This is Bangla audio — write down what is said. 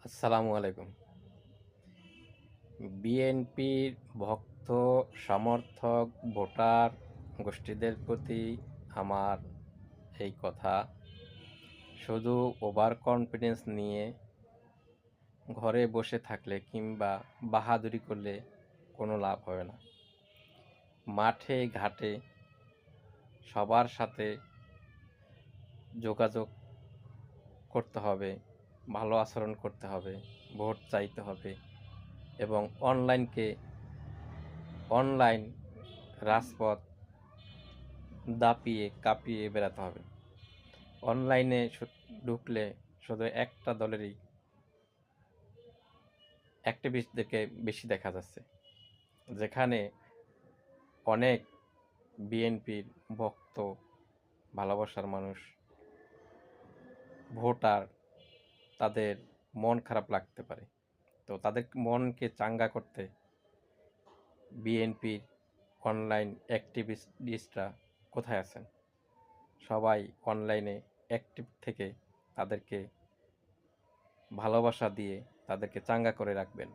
আসসালামু আলাইকুম। বিএনপির ভক্ত, সমর্থক, ভোটার গোষ্ঠীদের প্রতি আমার এই কথা, শুধু ওভার কনফিডেন্স নিয়ে ঘরে বসে থাকলে কিংবা বাহাদুরি করলে কোনো লাভ হবে না। মাঠে ঘাটে সবার সাথে যোগাযোগ করতে হবে, ভালো আচরণ করতে হবে, ভোট চাইতে হবে এবং অনলাইন রাজপথ দাপিয়ে কাঁপিয়ে বেড়াতে হবে। অনলাইনে ঢুকলে শুধু একটা দলেরই অ্যাক্টিভিস্টদেরকে বেশি দেখা যাচ্ছে, যেখানে অনেক বিএনপির ভক্ত, ভালোবাসার মানুষ, ভোটার, তাদের মন খারাপ লাগতে পারে। তো তাদের মনকে চাঙ্গা করতে বিএনপির অনলাইন অ্যাক্টিভিস্টরা কোথায় আছেন? সবাই অনলাইনে অ্যাক্টিভ থেকে তাদেরকে ভালোবাসা দিয়ে তাদেরকে চাঙ্গা করে রাখবেন।